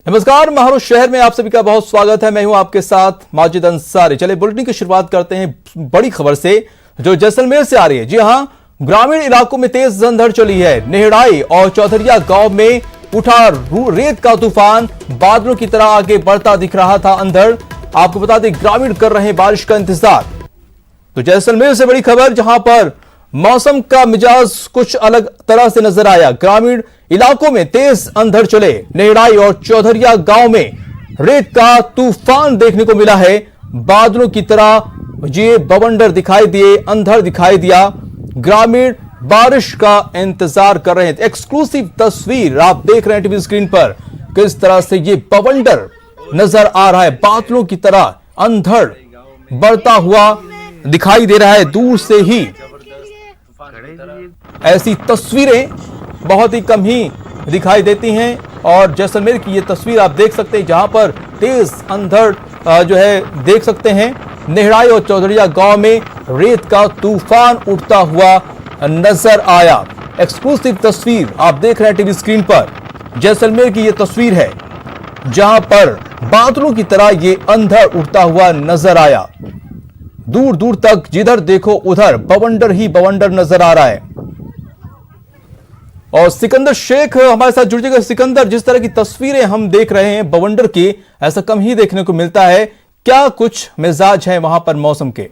नमस्कार, महाराष्ट्र शहर में आप सभी का बहुत स्वागत है। मैं हूं आपके साथ माजिद अंसारी। चलिए बुलेटिन की शुरुआत करते हैं बड़ी खबर से जो जैसलमेर से आ रही है। जी हां, ग्रामीण इलाकों में तेज अंधड़ चली है। नेहड़ाई और चौधरिया गांव में उठा रेत का तूफान, बादलों की तरह आगे बढ़ता दिख रहा था अंधड़। आपको बता दें, ग्रामीण कर रहे हैं बारिश का इंतजार। तो जैसलमेर से बड़ी खबर, जहां पर मौसम का मिजाज कुछ अलग तरह से नजर आया। ग्रामीण इलाकों में तेज अंधड़ चले। नेहड़ाई और चौधरिया गांव में रेत का तूफान देखने को मिला है। बादलों की तरह ये बवंडर दिखाई दिए, अंधड़ दिखाई दिया। ग्रामीण बारिश का इंतजार कर रहे हैं। एक्सक्लूसिव तस्वीर आप देख रहे हैं टीवी स्क्रीन पर, किस तरह से ये बवंडर नजर आ रहा है। बादलों की तरह अंधड़ बढ़ता हुआ दिखाई दे रहा है दूर से ही। ऐसी तस्वीरें बहुत ही कम ही दिखाई देती हैं और जैसलमेर की ये तस्वीर आप देख सकते हैं, जहां पर तेज अंधड़ जो है देख सकते हैं। नेहड़ाई और चौधरिया गांव में रेत का तूफान उठता हुआ नजर आया। एक्सक्लूसिव तस्वीर आप देख रहे हैं टीवी स्क्रीन पर। जैसलमेर की ये तस्वीर है, जहां पर बादलों की तरह ये अंधड़ उठता हुआ नजर आया। दूर दूर तक जिधर देखो उधर बवंडर ही बवंडर नजर आ रहा है। और सिकंदर शेख हमारे साथ जुड़ जाएगा। सिकंदर, जिस तरह की तस्वीरें हम देख रहे हैं बवंडर की, ऐसा कम ही देखने को मिलता है। क्या कुछ मिजाज है वहां पर मौसम के?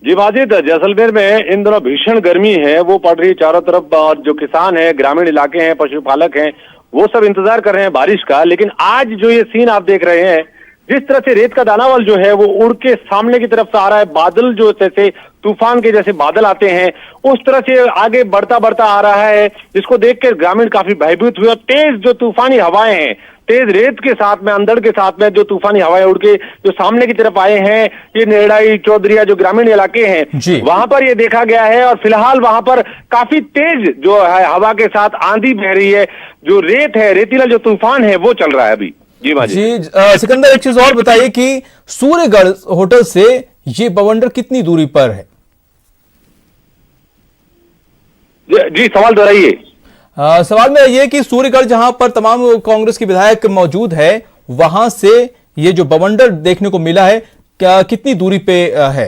जी माजिद, जैसलमेर में इन दिनों भीषण गर्मी है, वो पड़ रही चारों तरफ। और जो किसान हैं, ग्रामीण इलाके हैं, पशुपालक हैं, वो सब इंतजार कर रहे हैं बारिश का। लेकिन आज जो ये सीन आप देख रहे हैं, जिस तरह से रेत का दानावल जो है वो उड़ के सामने की तरफ से आ रहा है, बादल जो जैसे तूफान के जैसे बादल आते हैं उस तरह से आगे बढ़ता बढ़ता आ रहा है, जिसको देख ग्रामीण काफी भयभीत हुए। और तेज जो तूफानी हवाएं हैं, तेज रेत के साथ में, अंधड़ के साथ में जो तूफानी हवाएं उड़ के जो सामने की तरफ आए हैं, ये नेहड़ाई चौधरिया जो ग्रामीण इलाके हैं वहां पर ये देखा गया है। और फिलहाल वहां पर काफी तेज जो है हवा के साथ आंधी बह रही है। जो रेत है, रेतीला जो तूफान है वो चल रहा है अभी। जी सिकंदर, एक चीज और बताइए कि सूर्यगढ़ होटल से ये बवंडर कितनी दूरी पर है? जी सवाल दोहराइए। सवाल मेरा ये कि सूर्यगढ़ जहां पर तमाम कांग्रेस के विधायक मौजूद है, वहां से ये जो बवंडर देखने को मिला है, क्या कितनी दूरी पे है?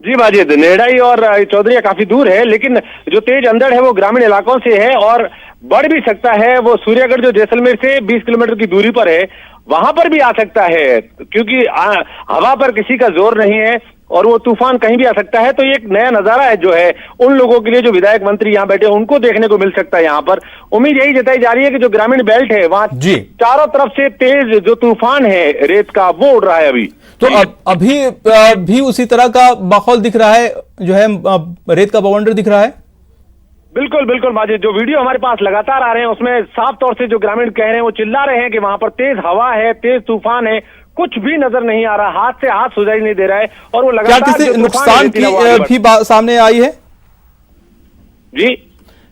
जी माजिद, नेहड़ाई और चौधरिया काफी दूर है, लेकिन जो तेज अंधड़ है वो ग्रामीण इलाकों से है और बढ़ भी सकता है। वो सूर्यगढ़ जो जैसलमेर से 20 किलोमीटर की दूरी पर है, वहां पर भी आ सकता है, क्योंकि हवा पर किसी का जोर नहीं है और वो तूफान कहीं भी आ सकता है। तो ये एक नया नजारा है जो है उन लोगों के लिए जो विधायक मंत्री यहाँ बैठे उनको देखने को मिल सकता है। यहाँ पर उम्मीद यही जताई जा रही है कि जो ग्रामीण बेल्ट है वहां चारों तरफ से तेज जो तूफान है रेत का वो उड़ रहा है अभी। तो अभी भी उसी तरह का माहौल दिख रहा है, जो है रेत का बवंडर दिख रहा है। बिल्कुल बिल्कुल माजिद, जो वीडियो हमारे पास लगातार आ रहे हैं उसमें साफ तौर से जो ग्रामीण कह रहे हैं, वो चिल्ला रहे हैं कि वहां पर तेज हवा है, तेज तूफान है, कुछ भी नजर नहीं आ रहा, हाथ से हाथ सुझाई नहीं दे रहा है। और वो लगातार क्या किसी नुकसान की भी बात सामने आई है? जी,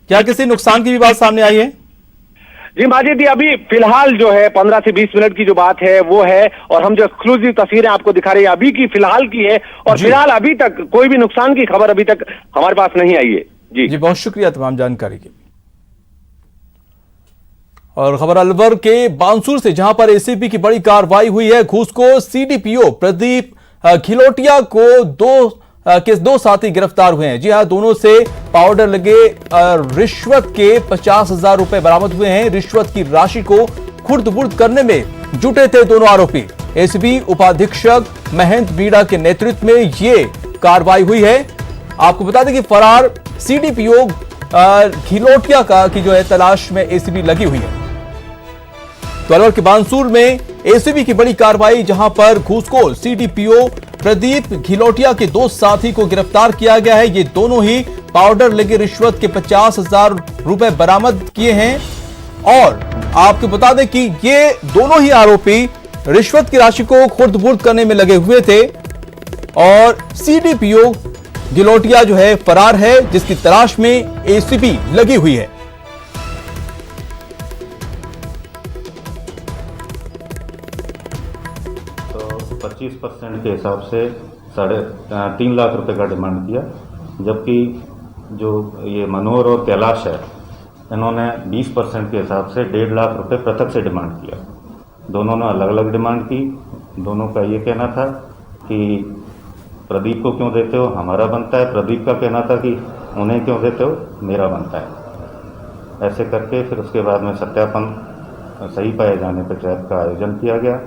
क्या किसी नुकसान की भी बात सामने आई है? जी माजिद, अभी फिलहाल जो है 15 से 20 मिनट की जो बात है वो है, और हम जो एक्सक्लूसिव तस्वीरें आपको दिखा रहे हैं अभी की फिलहाल की है। और फिलहाल अभी तक कोई भी नुकसान की खबर अभी तक हमारे पास नहीं आई है। जी बहुत शुक्रिया तमाम जानकारी के। और खबर अलवर के बांसुर से, जहां पर एसीबी की बड़ी कार्रवाई हुई है। घूसखोर सीडीपीओ प्रदीप घिलोटिया को दो साथी गिरफ्तार हुए हैं। जी हां, दोनों से पाउडर लगे रिश्वत के 50,000 रुपए बरामद हुए हैं। रिश्वत की राशि को खुर्द-बुर्द करने में जुटे थे दोनों आरोपी। एसीबी उपाधीक्षक महेंद्र बीड़ा के नेतृत्व में ये कार्रवाई हुई है। आपको बता दें कि फरार सीडीपीओ घिलोटिया की जो है तलाश में एसीबी लगी हुई है। तो अलवर के बांसुर में एसीबी की बड़ी कार्रवाई, जहां पर घूसखोर सीडीपीओ प्रदीप घिलोटिया के दो साथी को गिरफ्तार किया गया है। ये दोनों ही पाउडर लगे रिश्वत के 50,000 रुपए बरामद किए हैं। और आपको बता दें कि ये दोनों ही आरोपी रिश्वत की राशि को खुर्द-बुर्द करने में लगे हुए थे और सीडीपीओ घिलोटिया जो है फरार है, जिसकी तलाश में एसीबी लगी हुई है। तो 25% के हिसाब से 3.5 लाख रुपए का डिमांड किया, जबकि जो ये मनोहर और कैलाश है इन्होंने 20% के हिसाब से 1.5 लाख रुपए पृथक से डिमांड किया। दोनों ने अलग अलग डिमांड की। दोनों का ये कहना था कि प्रदीप को क्यों देते हो, हमारा बनता है। प्रदीप का कहना था कि उन्हें क्यों देते हो, मेरा बनता है। ऐसे करके फिर उसके बाद में सत्यापन सही पाए जाने पर ट्रैप का आयोजन किया गया।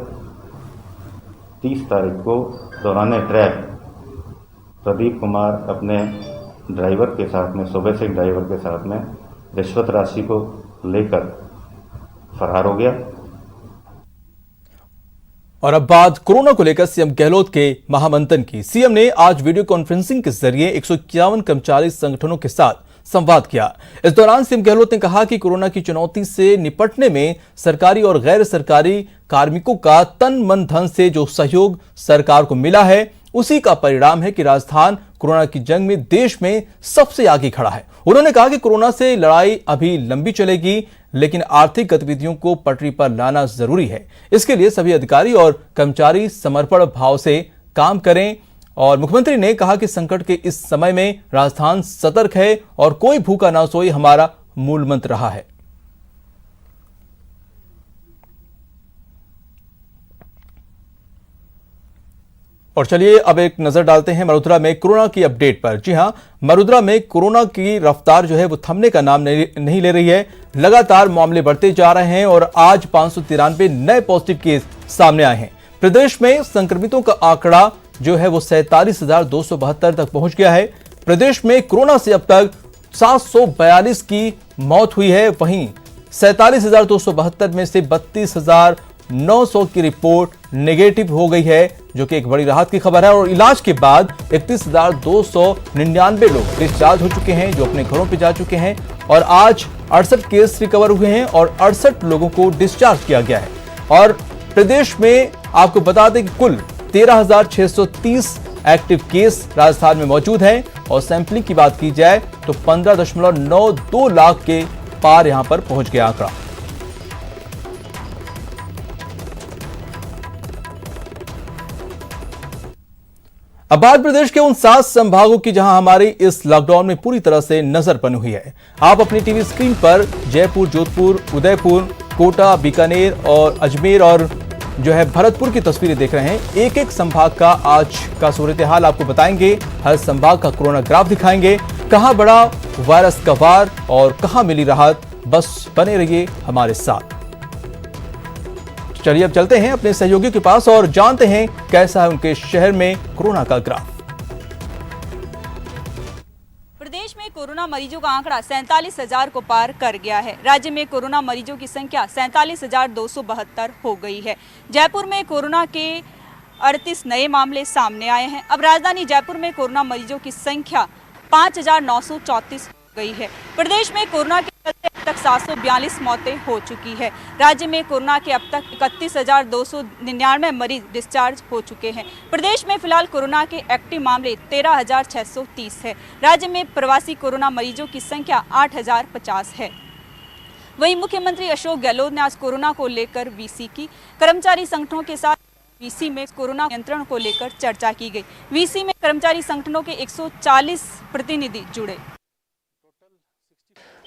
30 तारीख को दौरान ट्रैप प्रदीप कुमार अपने ड्राइवर के साथ में, सुबह सिंह ड्राइवर के साथ में रिश्वत राशि को लेकर फरार हो गया। और अब बात कोरोना को लेकर सीएम गहलोत के महामंथन की। सीएम ने आज वीडियो कॉन्फ्रेंसिंग के जरिए 151 कर्मचारी संगठनों के साथ संवाद किया। इस दौरान सीएम गहलोत ने कहा कि कोरोना की चुनौती से निपटने में सरकारी और गैर सरकारी कार्मिकों का तन मन धन से जो सहयोग सरकार को मिला है, उसी का परिणाम है कि राजस्थान कोरोना की जंग में देश में सबसे आगे खड़ा है। उन्होंने कहा कि कोरोना से लड़ाई अभी लंबी चलेगी, लेकिन आर्थिक गतिविधियों को पटरी पर लाना जरूरी है। इसके लिए सभी अधिकारी और कर्मचारी समर्पण भाव से काम करें। और मुख्यमंत्री ने कहा कि संकट के इस समय में राजस्थान सतर्क है और कोई भूखा ना सोए हमारा मूल मंत्र रहा है। और चलिए अब एक नजर डालते हैं मरुधरा में कोरोना की अपडेट पर। जी हां, मरुधरा में कोरोना की रफ्तार जो है वो थमने का नाम नहीं ले रही है। लगातार मामले बढ़ते जा रहे हैं और आज 593 नए पॉजिटिव केस सामने आए हैं। प्रदेश में संक्रमितों का आंकड़ा जो है वो 47,272 तक पहुंच गया है। प्रदेश में कोरोना से अब तक 742 की मौत हुई है। वहीं 47,272 में से 32,900 की रिपोर्ट नेगेटिव हो गई है, जो कि एक बड़ी राहत की खबर है। और इलाज के बाद 31,299 लोग डिस्चार्ज हो चुके हैं, जो अपने घरों पे जा चुके हैं। और आज 68 केस रिकवर हुए हैं और 68 लोगों को डिस्चार्ज किया गया है। और प्रदेश में आपको बता दें कि कुल 13,630 एक्टिव केस राजस्थान में मौजूद हैं। और सैंपलिंग की बात की जाए तो 15.92 लाख के पार यहां पर पहुंच गया आंकड़ा। अब बात प्रदेश के उन 7 संभागों की जहां हमारी इस लॉकडाउन में पूरी तरह से नजर बनी हुई है। आप अपनी टीवी स्क्रीन पर जयपुर, जोधपुर, उदयपुर, कोटा, बीकानेर और अजमेर और जो है भरतपुर की तस्वीरें देख रहे हैं। एक एक संभाग का आज का सूरत हाल आपको बताएंगे। हर संभाग का कोरोना ग्राफ दिखाएंगे। कहां बड़ा वायरस का वार और कहां मिली राहत। बस बने रहिए हमारे साथ। चलिए अब चलते हैं अपने सहयोगियों के पास और जानते हैं कैसा है उनके शहर में कोरोना का ग्राफ। प्रदेश में कोरोना मरीजों का आंकड़ा 47,000 को पार कर गया है। राज्य में कोरोना मरीजों की संख्या 47,272 हो गई है। जयपुर में कोरोना के 38 नए मामले सामने आए हैं। अब राजधानी जयपुर में कोरोना मरीजों की संख्या 5,934 गई है। प्रदेश में कोरोना के चलते अब तक 742 मौतें हो चुकी है। राज्य में कोरोना के अब तक 31,299 मरीज डिस्चार्ज हो चुके हैं। प्रदेश में फिलहाल कोरोना के एक्टिव मामले 13,630 है। राज्य में प्रवासी कोरोना मरीजों की संख्या 8,050 है। वहीं मुख्यमंत्री अशोक गहलोत ने आज कोरोना को लेकर वीसी की। कर्मचारी संगठनों के साथ वीसी में कोरोना नियंत्रण को लेकर चर्चा की गई। वीसी में कर्मचारी संगठनों के 140 प्रतिनिधि जुड़े।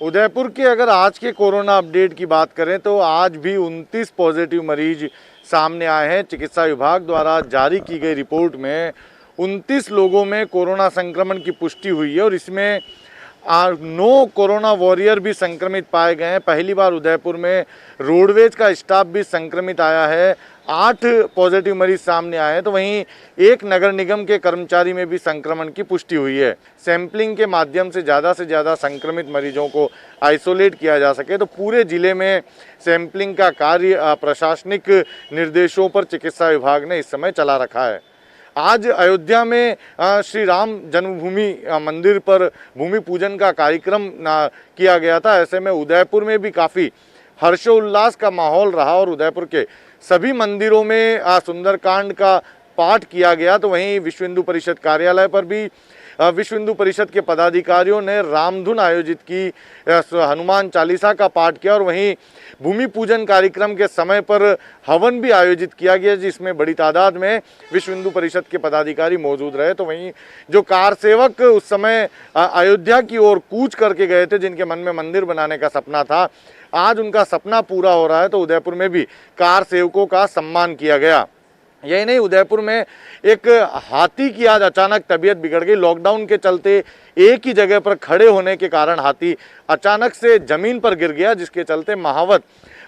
उदयपुर के अगर आज के कोरोना अपडेट की बात करें तो आज भी 29 पॉजिटिव मरीज सामने आए हैं। चिकित्सा विभाग द्वारा जारी की गई रिपोर्ट में 29 लोगों में कोरोना संक्रमण की पुष्टि हुई है और इसमें 9 कोरोना वॉरियर भी संक्रमित पाए गए हैं। पहली बार उदयपुर में रोडवेज का स्टाफ भी संक्रमित आया है। 8 पॉजिटिव मरीज सामने आए हैं तो वहीं एक नगर निगम के कर्मचारी में भी संक्रमण की पुष्टि हुई है। सैंपलिंग के माध्यम से ज़्यादा संक्रमित मरीजों को आइसोलेट किया जा सके तो पूरे जिले में सैंपलिंग का कार्य प्रशासनिक निर्देशों पर चिकित्सा विभाग ने इस समय चला रखा है। आज अयोध्या में श्री राम जन्मभूमि मंदिर पर भूमि पूजन का कार्यक्रम किया गया था। ऐसे में उदयपुर में भी काफ़ी हर्षोल्लास का माहौल रहा और उदयपुर के सभी मंदिरों में सुंदरकांड का पाठ किया गया। तो वहीं विश्व हिंदू परिषद कार्यालय पर भी विश्व हिंदू परिषद के पदाधिकारियों ने रामधुन आयोजित की, हनुमान चालीसा का पाठ किया और वहीं भूमि पूजन कार्यक्रम के समय पर हवन भी आयोजित किया गया, जिसमें बड़ी तादाद में विश्व हिंदू परिषद के पदाधिकारी मौजूद रहे। तो वहीं जो कार सेवक उस समय अयोध्या की ओर कूच करके गए थे, जिनके मन में मंदिर बनाने का सपना था, आज उनका सपना पूरा हो रहा है। तो उदयपुर में भी कार सेवकों का सम्मान किया गया। यही नहीं, उदयपुर में एक हाथी की आज अचानक तबीयत बिगड़ गई। लॉकडाउन के चलते एक ही जगह पर खड़े होने के कारण हाथी अचानक से जमीन पर गिर गया, जिसके चलते महावत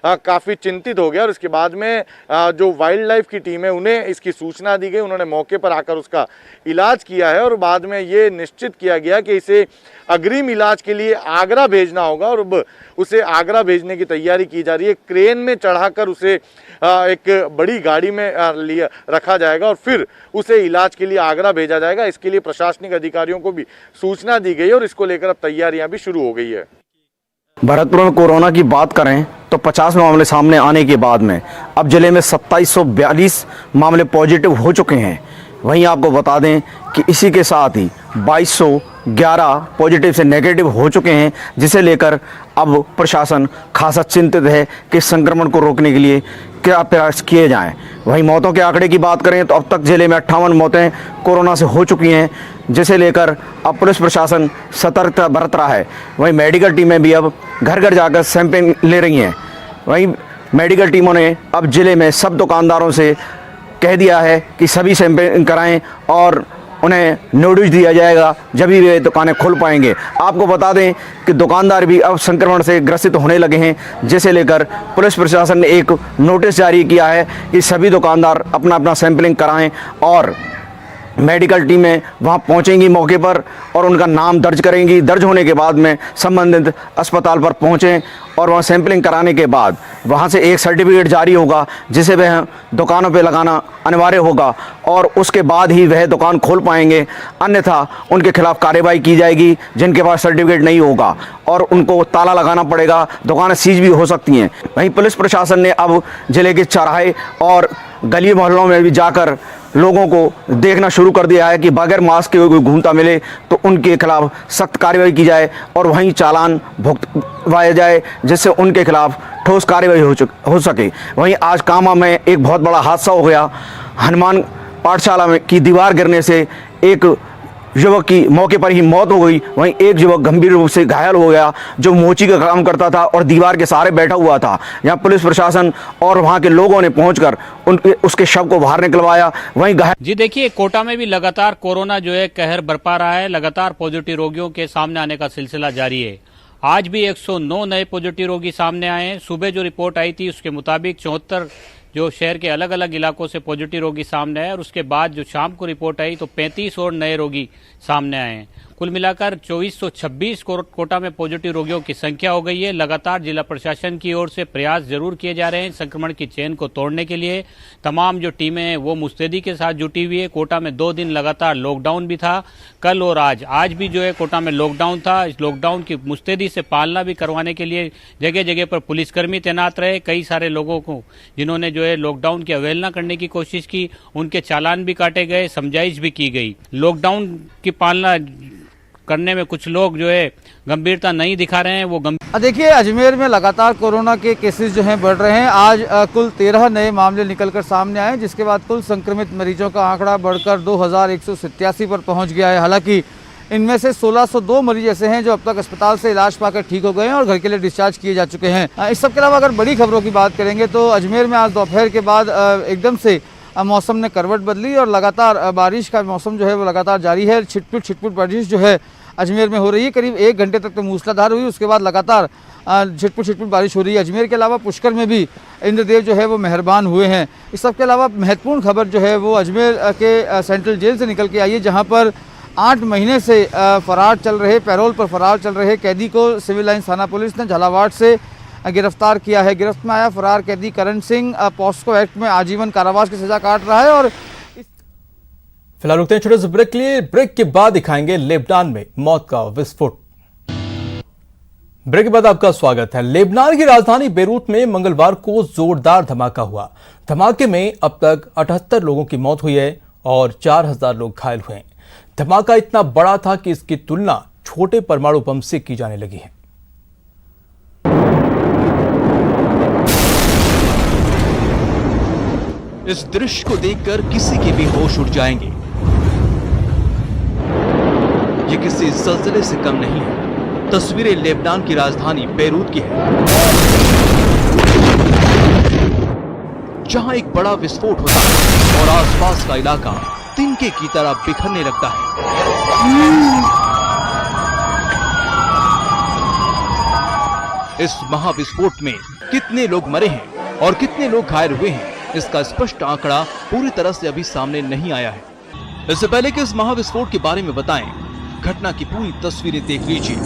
काफ़ी चिंतित हो गया और इसके बाद में जो वाइल्ड लाइफ की टीम है उन्हें इसकी सूचना दी गई। उन्होंने मौके पर आकर उसका इलाज किया है और बाद में ये निश्चित किया गया कि इसे अग्रिम इलाज के लिए आगरा भेजना होगा और अब उसे आगरा भेजने की तैयारी की जा रही है। क्रेन में चढ़ाकर उसे एक बड़ी गाड़ी में लिया रखा जाएगा और फिर उसे इलाज के लिए आगरा भेजा जाएगा। इसके लिए प्रशासनिक अधिकारियों को भी सूचना दी गई और इसको लेकर अब तैयारियां भी शुरू हो गई है। भरतपुर में कोरोना की बात करें तो 50 मामले सामने आने के बाद में अब जिले में 2742 मामले पॉजिटिव हो चुके हैं। वहीं आपको बता दें कि इसी के साथ ही 2211 पॉजिटिव से नेगेटिव हो चुके हैं, जिसे लेकर अब प्रशासन खासा चिंतित है कि संक्रमण को रोकने के लिए क्या प्रयास किए जाएं। वहीं मौतों के आंकड़े की बात करें तो अब तक जिले में 58 मौतें कोरोना से हो चुकी हैं, जिसे लेकर अब पुलिस प्रशासन सतर्कता बरत रहा है। वहीं मेडिकल टीमें भी अब घर घर जाकर सैंपल ले रही हैं। वहीं मेडिकल टीमों ने अब जिले में सब दुकानदारों से कह दिया है कि सभी सैंपल कराएं और उन्हें नोटिस दिया जाएगा जब भी वे दुकानें खोल पाएंगे। आपको बता दें कि दुकानदार भी अब संक्रमण से ग्रसित होने लगे हैं, जिसे लेकर पुलिस प्रशासन ने एक नोटिस जारी किया है कि सभी दुकानदार अपना अपना सैंपलिंग कराएं और मेडिकल टीमें वहां पहुंचेंगी मौके पर और उनका नाम दर्ज करेंगी। दर्ज होने के बाद में संबंधित अस्पताल पर पहुंचें और वहां सैंपलिंग कराने के बाद वहां से एक सर्टिफिकेट जारी होगा, जिसे वह दुकानों पे लगाना अनिवार्य होगा और उसके बाद ही वह दुकान खोल पाएंगे। अन्यथा उनके खिलाफ कार्रवाई की जाएगी जिनके पास सर्टिफिकेट नहीं होगा और उनको ताला लगाना पड़ेगा, दुकानें सीज भी हो सकती हैं। वहीं पुलिस प्रशासन ने अब जिले के चौराहे और गली मोहल्लों में भी जाकर लोगों को देखना शुरू कर दिया है कि बगैर मास्क के कोई घूमता मिले तो उनके खिलाफ सख्त कार्रवाई की जाए और वहीं चालान भुगतवाया जाए, जिससे उनके खिलाफ ठोस कार्रवाई हो सके। वहीं आज कामा में एक बहुत बड़ा हादसा हो गया। हनुमान पाठशाला में की दीवार गिरने से एक युवक की मौके पर ही मौत हो गई। वहीं एक युवक गंभीर रूप से घायल हो गया, जो मोची का काम करता था और दीवार के सहारे बैठा हुआ था। यहाँ पुलिस प्रशासन और वहाँ के लोगों ने पहुंचकर उसके शव को बाहर निकलवाया। वहीं जी देखिए, कोटा में भी लगातार कोरोना जो है कहर बरपा रहा है। लगातार पॉजिटिव रोगियों के सामने आने का सिलसिला जारी है। आज भी 109 नए पॉजिटिव रोगी सामने आए हैं। सुबह जो रिपोर्ट आई थी उसके मुताबिक 74 जो शहर के अलग अलग इलाकों से पॉजिटिव रोगी सामने आए और उसके बाद जो शाम को रिपोर्ट आई तो 35 और नए रोगी सामने आए हैं। कुल मिलाकर 2426 कोटा में पॉजिटिव रोगियों की संख्या हो गई है। लगातार जिला प्रशासन की ओर से प्रयास जरूर किए जा रहे हैं संक्रमण की चेन को तोड़ने के लिए। तमाम जो टीमें हैं वो मुस्तैदी के साथ जुटी हुई है। कोटा में 2 दिन लगातार लॉकडाउन भी था, कल और आज भी जो है कोटा में लॉकडाउन था। इस लॉकडाउन की मुस्तैदी से पालना भी करवाने के लिए जगह जगह पर पुलिसकर्मी तैनात रहे। कई सारे लोगों को जिन्होंने जो है लॉकडाउन की अवहेलना करने की कोशिश की, उनके चालान भी काटे गए, समझाइश भी की गई। लॉकडाउन की पालना करने में कुछ लोग जो है गंभीरता नहीं दिखा रहे हैं। वो देखिए, अजमेर में लगातार कोरोना के केसेस जो हैं बढ़ रहे हैं। आज कुल 13 नए मामले निकलकर सामने आए, जिसके बाद कुल संक्रमित मरीजों का आंकड़ा बढ़कर 2187 पर पहुंच गया है। हालांकि इनमें से 1602 मरीज ऐसे हैं जो अब तक अस्पताल से इलाज पाकर ठीक हो गए हैं और घर के लिए डिस्चार्ज किए जा चुके हैं। इस सब के अलावा अगर बड़ी खबरों की बात करेंगे तो अजमेर में आज दोपहर के बाद एकदम से मौसम ने करवट बदली और लगातार बारिश का मौसम जो है वो लगातार जारी है। छिटपुट बारिश जो है अजमेर में हो रही है। करीब 1 घंटे तक तो मूसलाधार हुई, उसके बाद लगातार छिटपुट बारिश हो रही है। अजमेर के अलावा पुष्कर में भी इंद्रदेव जो है वो मेहरबान हुए हैं। इस सब के अलावा महत्वपूर्ण खबर जो है वो अजमेर के सेंट्रल जेल से निकल के आई है, जहाँ पर 8 महीने से फरार चल रहे, पैरोल पर फरार चल रहे कैदी को सिविल लाइन थाना पुलिस ने झालावाड़ से गिरफ्तार किया है। गिरफ्त में आया फरार कैदी करण सिंह पॉस्को एक्ट में आजीवन कारावास की सजा काट रहा है। और फिलहाल रुकते हैं छोटे से ब्रेक के लिए। ब्रेक के बाद दिखाएंगे लेबनान में मौत का विस्फोट। ब्रेक के बाद आपका स्वागत है। लेबनान की राजधानी बेरूत में मंगलवार को जोरदार धमाका हुआ। धमाके में अब तक 78 लोगों की मौत हुई है और 4000 लोग घायल हुए हैं। धमाका इतना बड़ा था कि इसकी तुलना छोटे परमाणु बम से की जाने लगी है। इस दृश्य को देखकर किसी के भी होश उड़ जाएंगे। ये किसी ज़लज़ले से कम नहीं है। तस्वीरें लेबनान की राजधानी बेरूत की है, जहां एक बड़ा विस्फोट होता है और आसपास का इलाका तिनके की तरह बिखरने लगता है। इस महाविस्फोट में कितने लोग मरे हैं और कितने लोग घायल हुए हैं, इसका स्पष्ट आंकड़ा पूरी तरह से अभी सामने नहीं आया है। इससे पहले कि इस महाविस्फोट के बारे में बताएं, घटना की पूरी तस्वीरें देख लीजिए।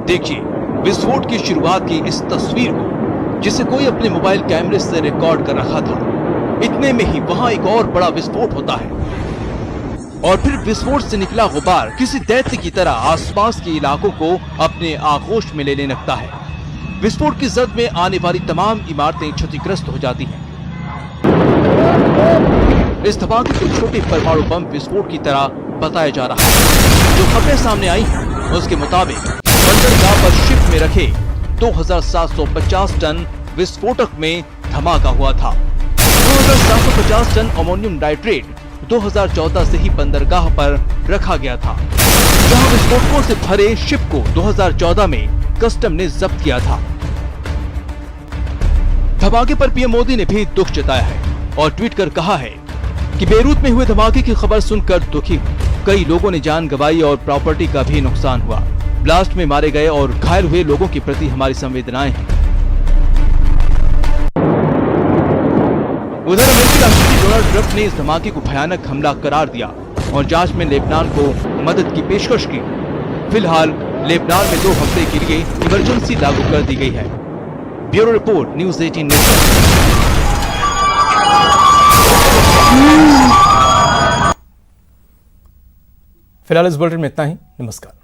देखिए विस्फोट की शुरुआत की इस तस्वीर को, जिसे कोई अपने मोबाइल कैमरे से रिकॉर्ड कर रखा था। इतने में ही वहां एक और बड़ा विस्फोट होता है और फिर विस्फोट से निकला गुबार किसी दैत्य की तरह आसपास के इलाकों को अपने आगोश में ले लगता है। विस्फोट की जद में आने वाली तमाम इमारतें क्षतिग्रस्त हो जाती हैं। इस धमाके को छोटे परमाणु बम विस्फोट की तरह बताया जा रहा है। जो खबरें सामने आई हैं, उसके मुताबिक बंदरगाह पर शिप में रखे 2750 टन विस्फोटक में धमाका हुआ था। 2750 टन अमोनियम नाइट्रेट 2014 से ही बंदरगाह पर रखा गया था, जहां विस्फोटकों से भरे शिप को 2014 में कस्टम ने जब्त किया था। धमाके पर पीएम मोदी ने भी दुख जताया है और ट्वीट कर कहा है कि बेरूत में हुए धमाके की खबर सुनकर दुखी हूं। कई लोगों ने जान गंवाई और प्रॉपर्टी का भी नुकसान हुआ। ब्लास्ट में मारे गए और घायल हुए लोगों के प्रति हमारी संवेदनाएं हैं। उधर अमेरिकी राष्ट्रपति डोनाल्ड ट्रंप ने इस धमाके को भयानक हमला करार दिया और जांच में लेबनान को मदद की पेशकश की। फिलहाल लेबनान में 2 हफ्ते के लिए इमरजेंसी लागू कर दी गई है। Bureau report, news 18 network. फिलहाल इस बुलेटिन में इतना ही। नमस्कार।